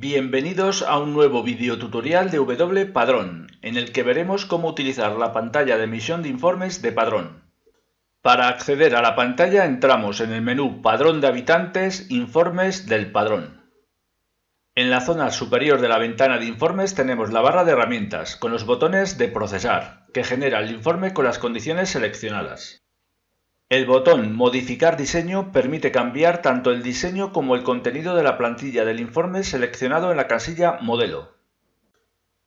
Bienvenidos a un nuevo videotutorial de wPadrón, en el que veremos cómo utilizar la pantalla de emisión de informes de Padrón. Para acceder a la pantalla entramos en el menú Padrón de habitantes, Informes del Padrón. En la zona superior de la ventana de informes tenemos la barra de herramientas, con los botones de Procesar, que genera el informe con las condiciones seleccionadas. El botón Modificar diseño permite cambiar tanto el diseño como el contenido de la plantilla del informe seleccionado en la casilla Modelo.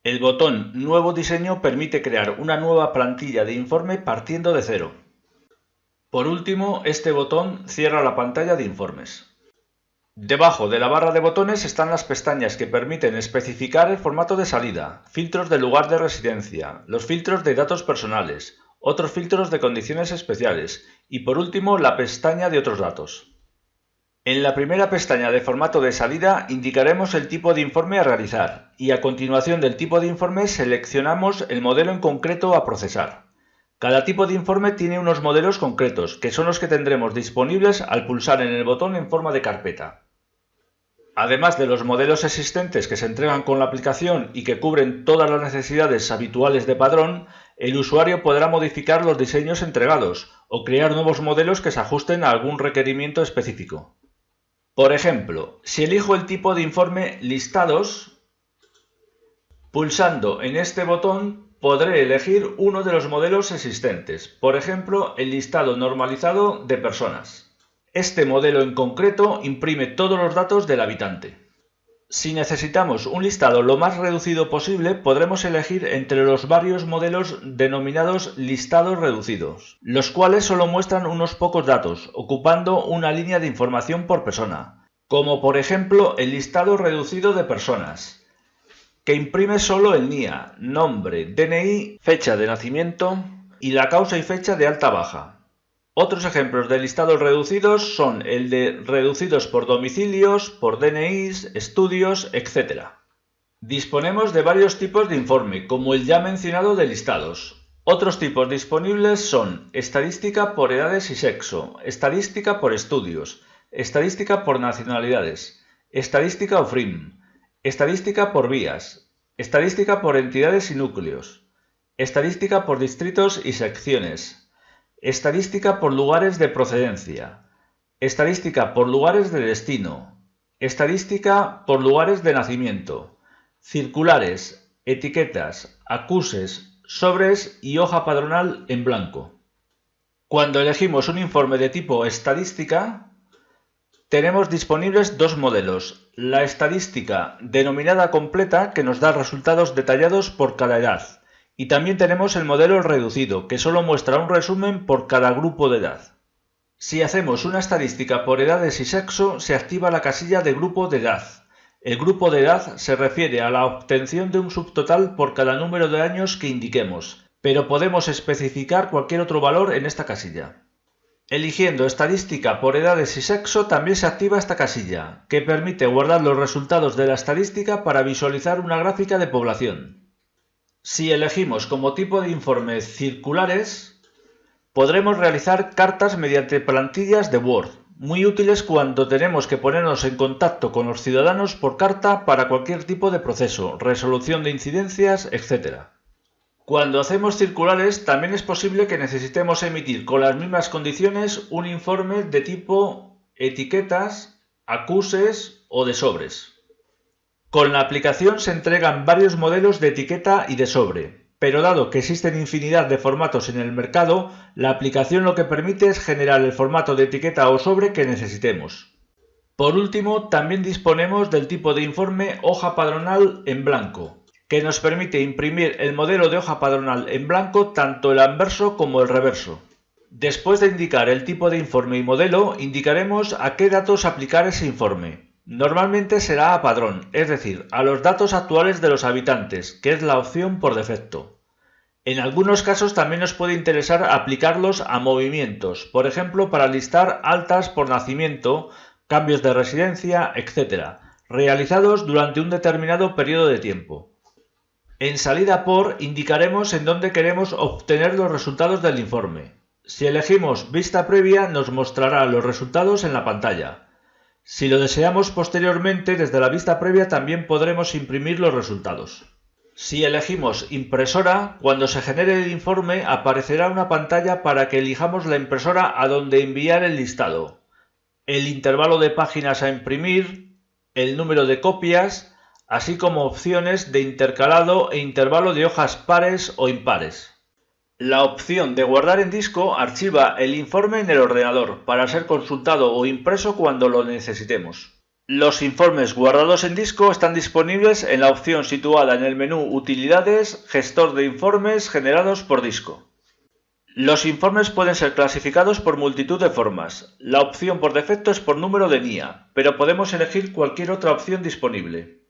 El botón Nuevo diseño permite crear una nueva plantilla de informe partiendo de cero. Por último, este botón cierra la pantalla de informes. Debajo de la barra de botones están las pestañas que permiten especificar el formato de salida, filtros del lugar de residencia, los filtros de datos personales, otros filtros de condiciones especiales y por último la pestaña de otros datos. En la primera pestaña de formato de salida indicaremos el tipo de informe a realizar y a continuación del tipo de informe seleccionamos el modelo en concreto a procesar. Cada tipo de informe tiene unos modelos concretos que son los que tendremos disponibles al pulsar en el botón en forma de carpeta. Además de los modelos existentes que se entregan con la aplicación y que cubren todas las necesidades habituales de Padrón, el usuario podrá modificar los diseños entregados o crear nuevos modelos que se ajusten a algún requerimiento específico. Por ejemplo, si elijo el tipo de informe Listados, pulsando en este botón podré elegir uno de los modelos existentes, por ejemplo, el listado normalizado de personas. Este modelo en concreto imprime todos los datos del habitante. Si necesitamos un listado lo más reducido posible, podremos elegir entre los varios modelos denominados listados reducidos, los cuales solo muestran unos pocos datos, ocupando una línea de información por persona, como por ejemplo el listado reducido de personas, que imprime solo el NIA, nombre, DNI, fecha de nacimiento y la causa y fecha de alta-baja. Otros ejemplos de listados reducidos son el de reducidos por domicilios, por DNIs, estudios, etc. Disponemos de varios tipos de informe, como el ya mencionado de listados. Otros tipos disponibles son estadística por edades y sexo, estadística por estudios, estadística por nacionalidades, estadística OFRIM, estadística por vías, estadística por entidades y núcleos, estadística por distritos y secciones, estadística por lugares de procedencia, estadística por lugares de destino, estadística por lugares de nacimiento, circulares, etiquetas, acuses, sobres y hoja padronal en blanco. Cuando elegimos un informe de tipo estadística, tenemos disponibles dos modelos, la estadística denominada completa que nos da resultados detallados por cada edad, y también tenemos el modelo reducido, que solo muestra un resumen por cada grupo de edad. Si hacemos una estadística por edades y sexo, se activa la casilla de grupo de edad. El grupo de edad se refiere a la obtención de un subtotal por cada número de años que indiquemos, pero podemos especificar cualquier otro valor en esta casilla. Eligiendo estadística por edades y sexo también se activa esta casilla, que permite guardar los resultados de la estadística para visualizar una gráfica de población. Si elegimos como tipo de informe circulares, podremos realizar cartas mediante plantillas de Word, muy útiles cuando tenemos que ponernos en contacto con los ciudadanos por carta para cualquier tipo de proceso, resolución de incidencias, etc. Cuando hacemos circulares, también es posible que necesitemos emitir con las mismas condiciones un informe de tipo etiquetas, acuses o de sobres. Con la aplicación se entregan varios modelos de etiqueta y de sobre, pero dado que existen infinidad de formatos en el mercado, la aplicación lo que permite es generar el formato de etiqueta o sobre que necesitemos. Por último, también disponemos del tipo de informe hoja padronal en blanco, que nos permite imprimir el modelo de hoja padronal en blanco tanto el anverso como el reverso. Después de indicar el tipo de informe y modelo, indicaremos a qué datos aplicar ese informe. Normalmente será a Padrón, es decir, a los datos actuales de los habitantes, que es la opción por defecto. En algunos casos también nos puede interesar aplicarlos a movimientos, por ejemplo para listar altas por nacimiento, cambios de residencia, etc., realizados durante un determinado periodo de tiempo. En salida por indicaremos en dónde queremos obtener los resultados del informe. Si elegimos vista previa nos mostrará los resultados en la pantalla. Si lo deseamos posteriormente, desde la vista previa también podremos imprimir los resultados. Si elegimos impresora, cuando se genere el informe aparecerá una pantalla para que elijamos la impresora a donde enviar el listado, el intervalo de páginas a imprimir, el número de copias, así como opciones de intercalado e intervalo de hojas pares o impares. La opción de guardar en disco archiva el informe en el ordenador para ser consultado o impreso cuando lo necesitemos. Los informes guardados en disco están disponibles en la opción situada en el menú Utilidades, Gestor de informes generados por disco. Los informes pueden ser clasificados por multitud de formas. La opción por defecto es por número de NIA, pero podemos elegir cualquier otra opción disponible.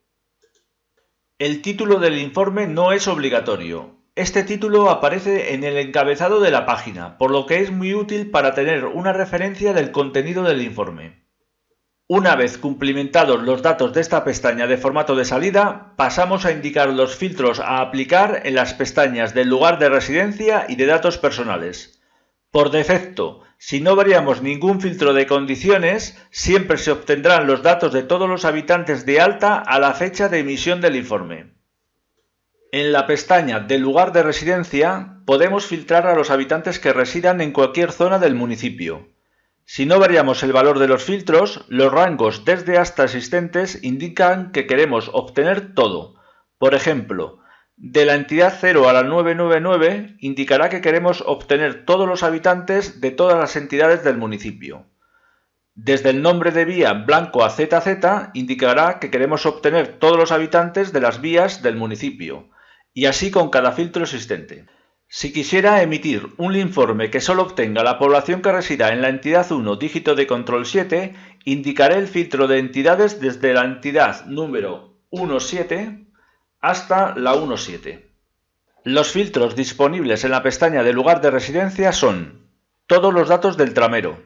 El título del informe no es obligatorio. Este título aparece en el encabezado de la página, por lo que es muy útil para tener una referencia del contenido del informe. Una vez cumplimentados los datos de esta pestaña de formato de salida, pasamos a indicar los filtros a aplicar en las pestañas del lugar de residencia y de datos personales. Por defecto, si no variamos ningún filtro de condiciones, siempre se obtendrán los datos de todos los habitantes de alta a la fecha de emisión del informe. En la pestaña del lugar de residencia podemos filtrar a los habitantes que residan en cualquier zona del municipio. Si no variamos el valor de los filtros, los rangos desde hasta existentes indican que queremos obtener todo. Por ejemplo, de la entidad 0 a la 999 indicará que queremos obtener todos los habitantes de todas las entidades del municipio. Desde el nombre de vía blanco a ZZ indicará que queremos obtener todos los habitantes de las vías del municipio, y así con cada filtro existente. Si quisiera emitir un informe que solo obtenga la población que resida en la entidad 1 dígito de control 7, indicaré el filtro de entidades desde la entidad número 17 hasta la 17. Los filtros disponibles en la pestaña de lugar de residencia son todos los datos del tramero,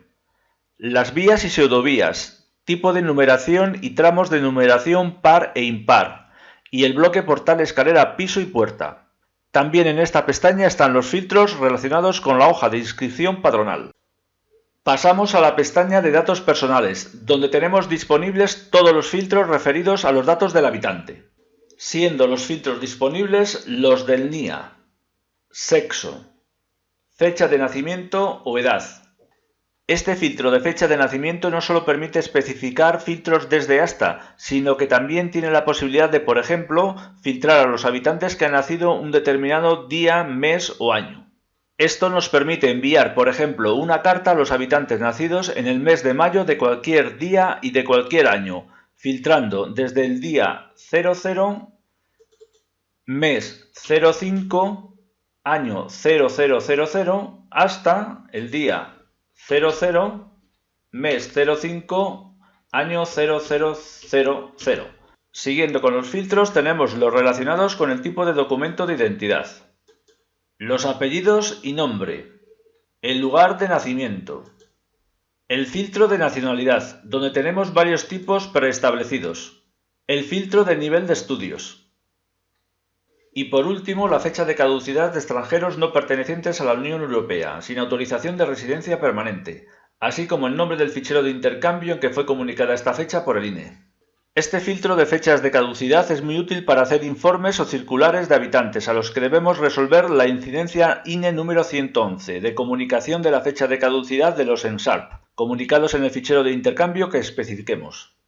las vías y pseudovías, tipo de numeración y tramos de numeración par e impar, y el bloque portal escalera piso y puerta. También en esta pestaña están los filtros relacionados con la hoja de inscripción padronal. Pasamos a la pestaña de datos personales, donde tenemos disponibles todos los filtros referidos a los datos del habitante, siendo los filtros disponibles los del NIA, sexo, fecha de nacimiento o edad. Este filtro de fecha de nacimiento no solo permite especificar filtros desde hasta, sino que también tiene la posibilidad de, por ejemplo, filtrar a los habitantes que han nacido un determinado día, mes o año. Esto nos permite enviar, por ejemplo, una carta a los habitantes nacidos en el mes de mayo de cualquier día y de cualquier año, filtrando desde el día 00, mes 05, año 0000 hasta el día 00, mes 05, año 0000. Siguiendo con los filtros tenemos los relacionados con el tipo de documento de identidad, los apellidos y nombre, el lugar de nacimiento, el filtro de nacionalidad, donde tenemos varios tipos preestablecidos, el filtro de nivel de estudios, y por último, la fecha de caducidad de extranjeros no pertenecientes a la Unión Europea, sin autorización de residencia permanente, así como el nombre del fichero de intercambio en que fue comunicada esta fecha por el INE. Este filtro de fechas de caducidad es muy útil para hacer informes o circulares de habitantes a los que debemos resolver la incidencia INE número 111 de comunicación de la fecha de caducidad de los ENSARP, comunicados en el fichero de intercambio que especifiquemos.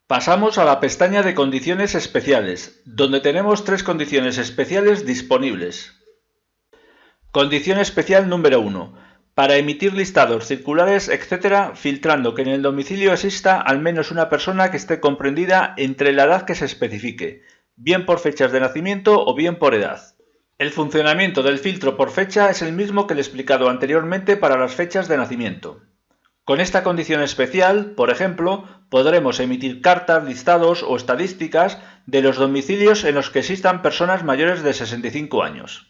Pasamos a la pestaña de condiciones especiales, donde tenemos tres condiciones especiales disponibles. Condición especial número 1. Para emitir listados, circulares, etc., filtrando que en el domicilio exista al menos una persona que esté comprendida entre la edad que se especifique, bien por fechas de nacimiento o bien por edad. El funcionamiento del filtro por fecha es el mismo que el explicado anteriormente para las fechas de nacimiento. Con esta condición especial, por ejemplo, podremos emitir cartas, listados o estadísticas de los domicilios en los que existan personas mayores de 65 años.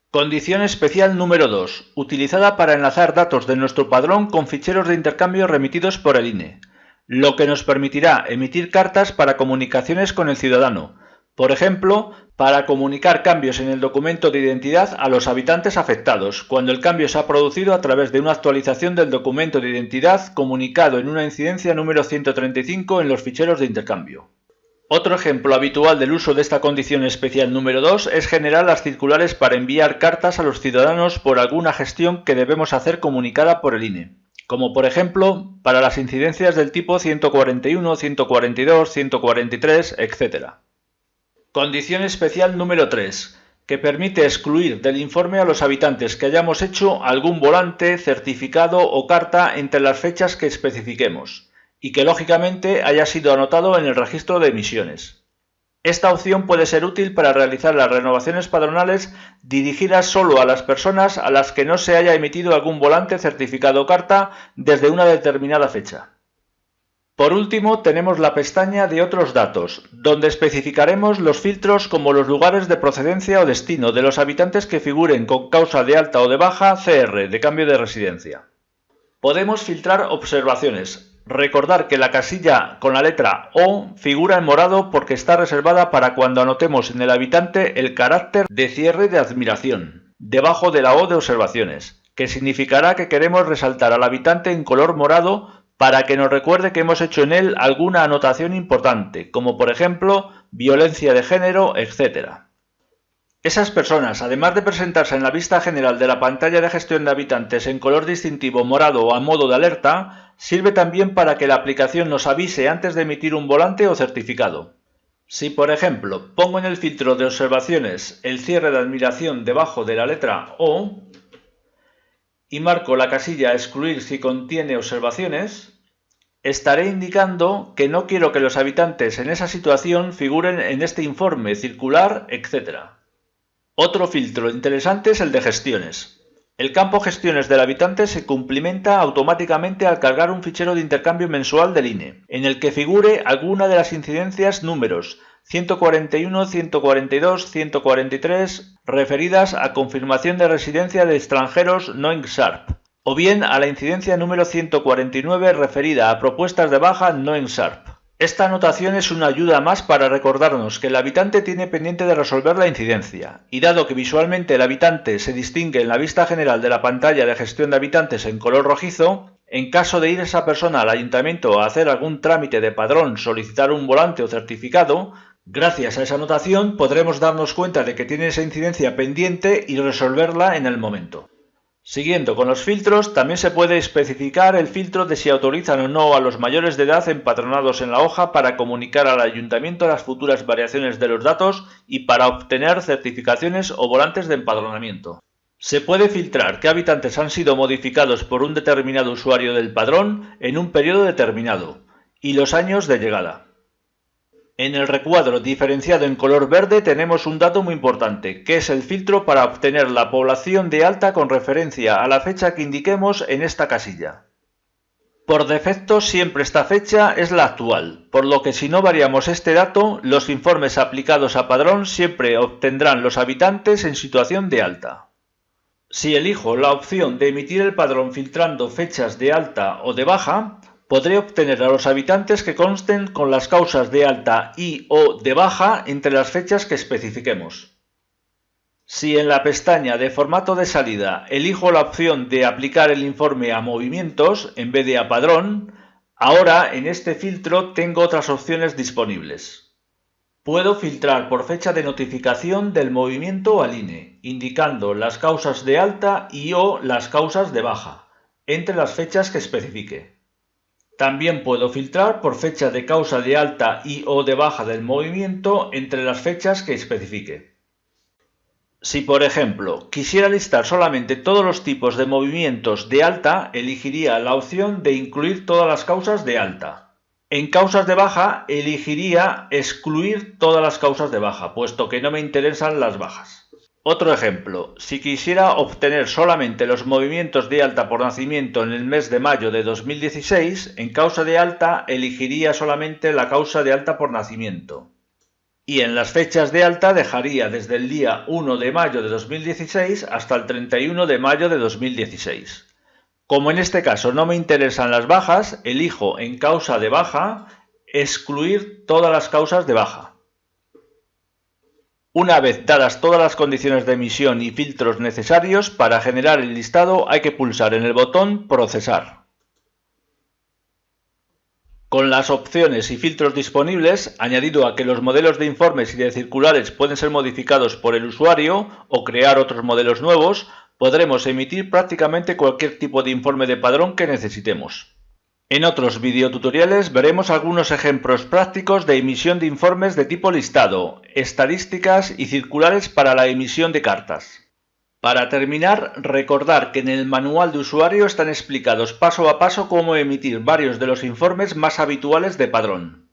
Condición especial número 2, utilizada para enlazar datos de nuestro padrón con ficheros de intercambio remitidos por el INE, lo que nos permitirá emitir cartas para comunicaciones con el ciudadano, Por ejemplo, para comunicar cambios en el documento de identidad a los habitantes afectados, cuando el cambio se ha producido a través de una actualización del documento de identidad comunicado en una incidencia número 135 en los ficheros de intercambio. Otro ejemplo habitual del uso de esta condición especial número 2 es generar las circulares para enviar cartas a los ciudadanos por alguna gestión que debemos hacer comunicada por el INE, como por ejemplo para las incidencias del tipo 141, 142, 143, etc. Condición especial número 3, que permite excluir del informe a los habitantes que hayamos hecho algún volante, certificado o carta entre las fechas que especifiquemos, y que lógicamente haya sido anotado en el registro de emisiones. Esta opción puede ser útil para realizar las renovaciones padronales dirigidas solo a las personas a las que no se haya emitido algún volante, certificado o carta desde una determinada fecha. Por último, tenemos la pestaña de otros datos, donde especificaremos los filtros como los lugares de procedencia o destino de los habitantes que figuren con causa de alta o de baja CR, de cambio de residencia. Podemos filtrar observaciones. Recordar que la casilla con la letra O figura en morado porque está reservada para cuando anotemos en el habitante el carácter de cierre de admiración, debajo de la O de observaciones, que significará que queremos resaltar al habitante en color morado para que nos recuerde que hemos hecho en él alguna anotación importante, como por ejemplo violencia de género, etc. Esas personas, además de presentarse en la vista general de la pantalla de gestión de habitantes en color distintivo morado o a modo de alerta, sirve también para que la aplicación nos avise antes de emitir un volante o certificado. Si, por ejemplo, pongo en el filtro de observaciones el cierre de admiración debajo de la letra O y marco la casilla excluir si contiene observaciones, estaré indicando que no quiero que los habitantes en esa situación figuren en este informe circular, etc. Otro filtro interesante es el de gestiones. El campo gestiones del habitante se cumplimenta automáticamente al cargar un fichero de intercambio mensual del INE, en el que figure alguna de las incidencias números 141, 142, 143 referidas a confirmación de residencia de extranjeros no en SARP, o bien a la incidencia número 149 referida a propuestas de baja no en SARP. Esta anotación es una ayuda más para recordarnos que el habitante tiene pendiente de resolver la incidencia, y dado que visualmente el habitante se distingue en la vista general de la pantalla de gestión de habitantes en color rojizo, en caso de ir esa persona al ayuntamiento a hacer algún trámite de padrón, solicitar un volante o certificado, gracias a esa anotación podremos darnos cuenta de que tiene esa incidencia pendiente y resolverla en el momento. Siguiendo con los filtros, también se puede especificar el filtro de si autorizan o no a los mayores de edad empadronados en la hoja para comunicar al ayuntamiento las futuras variaciones de los datos y para obtener certificaciones o volantes de empadronamiento. Se puede filtrar qué habitantes han sido modificados por un determinado usuario del padrón en un periodo determinado y los años de llegada. En el recuadro diferenciado en color verde tenemos un dato muy importante, que es el filtro para obtener la población de alta con referencia a la fecha que indiquemos en esta casilla. Por defecto siempre esta fecha es la actual, por lo que si no variamos este dato, los informes aplicados a padrón siempre obtendrán los habitantes en situación de alta. Si elijo la opción de emitir el padrón filtrando fechas de alta o de baja, podré obtener a los habitantes que consten con las causas de alta y o de baja entre las fechas que especifiquemos. Si en la pestaña de formato de salida elijo la opción de aplicar el informe a movimientos en vez de a padrón, ahora en este filtro tengo otras opciones disponibles. Puedo filtrar por fecha de notificación del movimiento al INE, indicando las causas de alta y o las causas de baja, entre las fechas que especifique. También puedo filtrar por fecha de causa de alta y o de baja del movimiento entre las fechas que especifique. Si, por ejemplo, quisiera listar solamente todos los tipos de movimientos de alta, elegiría la opción de incluir todas las causas de alta. En causas de baja, elegiría excluir todas las causas de baja, puesto que no me interesan las bajas. Otro ejemplo, si quisiera obtener solamente los movimientos de alta por nacimiento en el mes de mayo de 2016, en causa de alta elegiría solamente la causa de alta por nacimiento. Y en las fechas de alta dejaría desde el día 1 de mayo de 2016 hasta el 31 de mayo de 2016. Como en este caso no me interesan las bajas, elijo en causa de baja excluir todas las causas de baja. Una vez dadas todas las condiciones de emisión y filtros necesarios para generar el listado, hay que pulsar en el botón Procesar. Con las opciones y filtros disponibles, añadido a que los modelos de informes y de circulares pueden ser modificados por el usuario o crear otros modelos nuevos, podremos emitir prácticamente cualquier tipo de informe de padrón que necesitemos. En otros videotutoriales veremos algunos ejemplos prácticos de emisión de informes de tipo listado, estadísticas y circulares para la emisión de cartas. Para terminar, recordar que en el manual de usuario están explicados paso a paso cómo emitir varios de los informes más habituales de padrón.